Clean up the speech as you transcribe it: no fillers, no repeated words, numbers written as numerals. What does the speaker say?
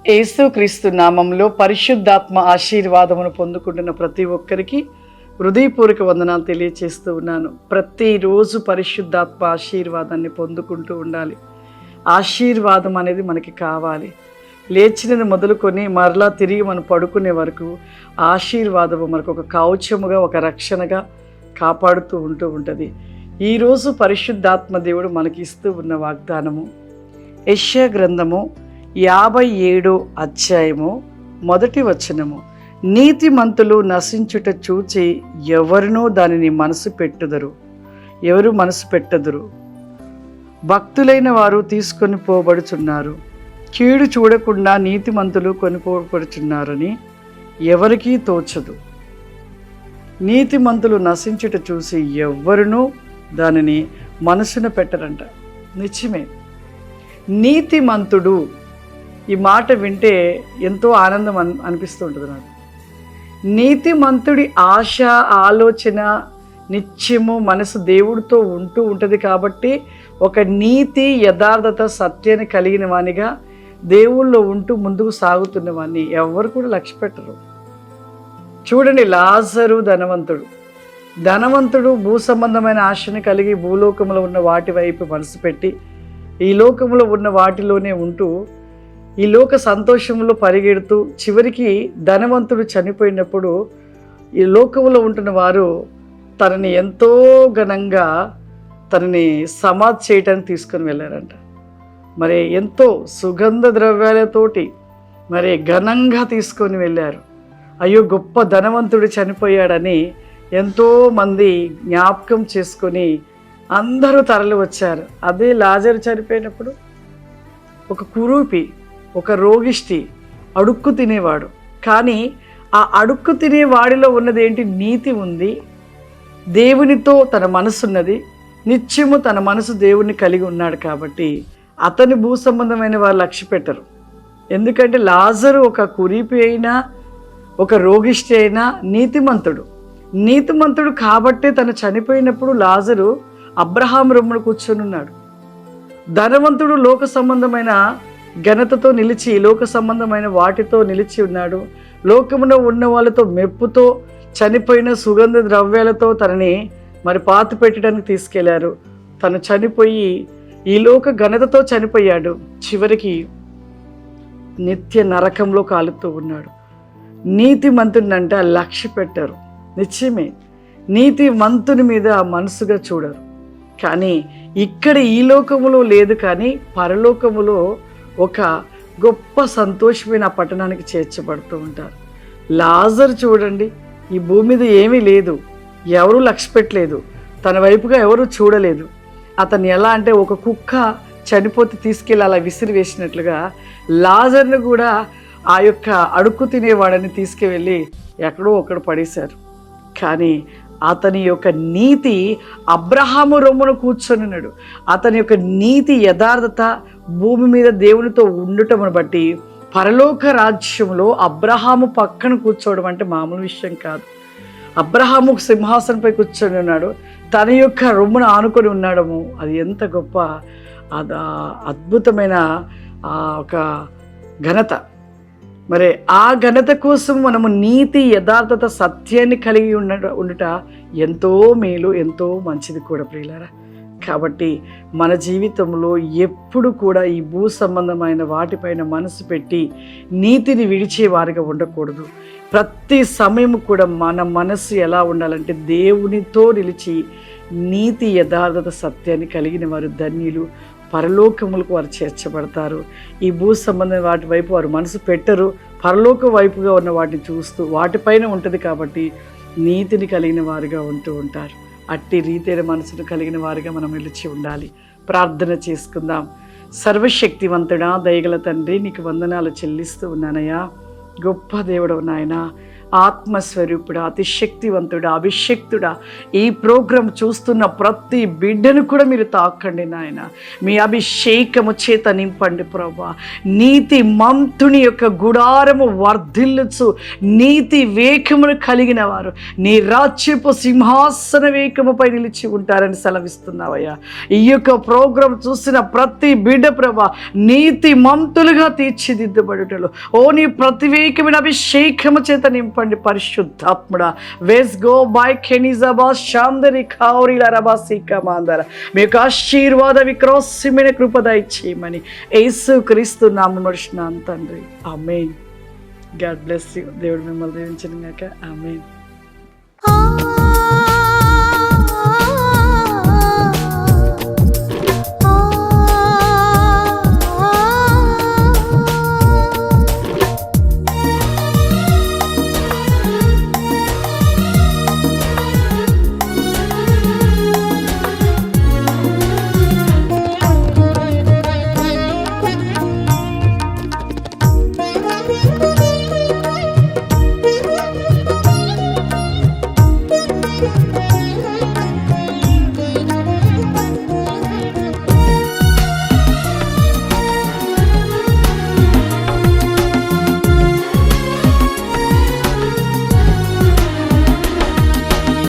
యేసుక్రీస్తు నామంలో పరిశుద్ధాత్మ ఆశీర్వాదమును పొందుకుంటున్న ప్రతి ఒక్కరికి హృదయపూర్వక వందనాలు తెలియచేస్తూ ఉన్నాను. ప్రతిరోజు పరిశుద్ధాత్మ ఆశీర్వాదాన్ని పొందుకుంటూ ఉండాలి. ఆశీర్వాదం అనేది మనకి కావాలి. లేచినది మొదలుకొని మరలా తిరిగి మనం పడుకునే వరకు ఆశీర్వాదము మనకు ఒక కవచముగా, ఒక రక్షణగా కాపాడుతూ ఉంటుంది. ఈరోజు పరిశుద్ధాత్మ దేవుడు మనకి ఇస్తూ ఉన్న వాగ్దానము యెషయా గ్రంథము 57 అధ్యాయము 1 వచనము. నీతిమంతులు నశించుట చూచి ఎవరునూ దానిని ఎవరు మనసు పెట్టదురు. భక్తులైన వారు తీసుకొని పోబడుచున్నారు. కీడు చూడకుండా నీతిమంతులు కొనిపోబడుచున్నారని ఎవరికీ తోచదు. నీతిమంతులు నశించుట చూసి ఎవరునూ దానిని మనసున పెట్టరంట. నిజమే. నీతిమంతుడు, ఈ మాట వింటే ఎంతో ఆనందం అనిపిస్తూ ఉంటుంది నాకు. నీతిమంతుడి ఆశ, ఆలోచన నిత్యము మనసు దేవుడితో ఉంటుంది కాబట్టి ఒక నీతి, యథార్థత, సత్యాన్ని కలిగిన వానిగా దేవుళ్ళో ఉంటూ ముందుకు సాగుతున్న వాడిని ఎవరు కూడా లక్ష్య పెట్టరు. చూడండి, లాజరు ధనవంతుడు భూ సంబంధమైన ఆశని కలిగి భూలోకంలో ఉన్న వాటి వైపు మనసు పెట్టి ఈ లోకంలో ఉన్న వాటిలోనే ఉంటూ ఈ లోక సంతోషంలో పరిగెడుతూ చివరికి ధనవంతుడు చనిపోయినప్పుడు ఈ లోకంలో ఉంటున్న వారు తనని ఎంతో ఘనంగా సమాధి చేయటానికి తీసుకొని వెళ్ళారంట. మరి ఎంతో సుగంధ ద్రవ్యాలతోటి మరి ఘనంగా తీసుకొని వెళ్ళారు. అయ్యో, గొప్ప ధనవంతుడు చనిపోయాడని ఎంతోమంది జ్ఞాపకం చేసుకొని అందరూ తరలి వచ్చారు. అదే లాజరు చనిపోయినప్పుడు ఒక కురూపి, ఒక రోగిష్టి, అడుక్కు తినేవాడు. కానీ ఆ అడుక్కు తినేవాడిలో ఉన్నది ఏంటి? నీతి ఉంది, దేవునితో తన మనసు ఉన్నది, నిత్యము తన మనసు దేవుణ్ణి కలిగి ఉన్నాడు. కాబట్టి అతని భూ సంబంధమైన వారు లక్ష్య పెట్టరు. ఎందుకంటే లాజరు ఒక కురీపి అయినా, ఒక రోగిష్టి అయినా నీతిమంతుడు కాబట్టే తను చనిపోయినప్పుడు లాజరు అబ్రహాం రొమ్మున కూర్చొని ఉన్నాడు. ధనవంతుడు లోక సంబంధమైన ఘనతతో నిలిచి, లోక సంబంధమైన వాటితో నిలిచి ఉన్నాడు. లోకములో ఉన్న వాళ్ళతో మెప్పుతో చనిపోయిన సుగంధ ద్రవ్యాలతో తనని మరి పాతి పెట్టడానికి తీసుకెళ్లారు. తను చనిపోయి ఈ లోక ఘనతతో చనిపోయాడు. చివరికి నిత్య నరకంలో కాలుతూ ఉన్నాడు. నీతిమంతుడినంటే లక్ష్య పెట్టారు. నిశ్చయమే, నీతిమంతుని మీద మనసుగా చూడరు. కానీ ఇక్కడ ఈ లోకములో లేదు, కానీ పరలోకములో ఒక గొప్ప సంతోషమైన పట్టణానికి చేర్చబడుతూ ఉంటారు. లాజరు చూడండి, ఈ భూమి మీద ఏమీ లేదు, ఎవరూ లక్ష్య పెట్టలేదు, తన వైపుగా ఎవరూ చూడలేదు. అతను ఎలా అంటే ఒక కుక్క చనిపోతే తీసుకెళ్ళి అలా విసిరి వేసినట్లుగా లాజర్ను కూడా ఆ యొక్క అడుక్కు తినేవాడని తీసుకువెళ్ళి ఎక్కడో ఒక్కడ పడేశారు. కానీ అతని యొక్క నీతి అబ్రహాము రొమ్మున కూర్చొని ఉన్నాడు. అతని యొక్క నీతి, యథార్థత, భూమి మీద దేవునితో ఉండటమును బట్టి పరలోక రాజ్యంలో అబ్రహాము పక్కన కూర్చోవడం అంటే మామూలు విషయం కాదు. అబ్రహాము సింహాసనంపై కూర్చొని ఉన్నాడు, తన యొక్క రొమ్మును ఆనుకొని ఉన్నాడము. అది ఎంత గొప్ప అద్భుతమైన ఒక ఘనత. మరి ఆ ఘనత కోసం మనము నీతి, యథార్థత, సత్యాన్ని కలిగి ఉండుట ఎంతో మేలు, ఎంతో మంచిది కూడా ప్రియులారా. కాబట్టి మన జీవితంలో ఎప్పుడు కూడా ఈ భూ సంబంధమైన వాటిపైన మనసు పెట్టి నీతిని విడిచే వారిగా ఉండకూడదు. ప్రతి సమయం కూడా మన మనసు ఎలా ఉండాలంటే దేవునితో నిలిచి నీతి, యథార్థత, సత్యాన్ని కలిగిన వారు ధన్యులు. పరలోకములకు వారు చేర్చబడతారు. ఈ భూ సంబంధమైన వాటి వైపు వారు మనసు పెట్టరు. పరలోక వైపుగా ఉన్న వాటిని చూస్తూ వాటిపైన ఉంటుంది కాబట్టి నీతిని కలిగిన వారుగా ఉంటూ ఉంటారు. అట్టి రీతైన మనసును కలిగిన వారుగా మనం నిలిచి ఉండాలి. ప్రార్థన చేసుకుందాం. సర్వశక్తివంతుడా, దయగల తండ్రి, నీకు వందనాలు చెల్లిస్తూ ఉన్నానయ్యా. గొప్ప దేవుడవు నాయన. ఆత్మస్వరూపుడా, అతిశక్తివంతుడా, అభిషక్తుడా, ఈ ప్రోగ్రాం చూస్తున్న ప్రతి బిడ్డను కూడా మీరు తాకండి నాయన. మీ అభిషేకము చేత నింపండి ప్రభా. నీతి మంతుని యొక్క గుడారము వర్ధిల్లుచు నీతి వేకమును కలిగిన వారు నీ రాజ్యపు సింహాసన వేకముపై నిలిచి ఉంటారని సెలవిస్తున్నావయ్యా. ఈ యొక్క ప్రోగ్రాం చూసిన ప్రతి బిడ్డ ప్రభా నీతి మంతులుగా తీర్చిదిద్దబడుటలు నీ ప్రతివేకమైన అభిషేకము చేత నింపండి పరిశుద్ధాత్ముడా. వెస్ గో బై కెనిజబా శాందరి ఖౌరిల రబాసిక మాందర మీ యొక్క ఆశీర్వాద విక్రోసిమైన కృప దయచేయమని యేసు క్రీస్తు నామమున నడుచున్నాను తండ్రి. ఆమేన్. God bless you. దేవుడు మిమ్మల్ని దీవించును గాక. ఆమేన్.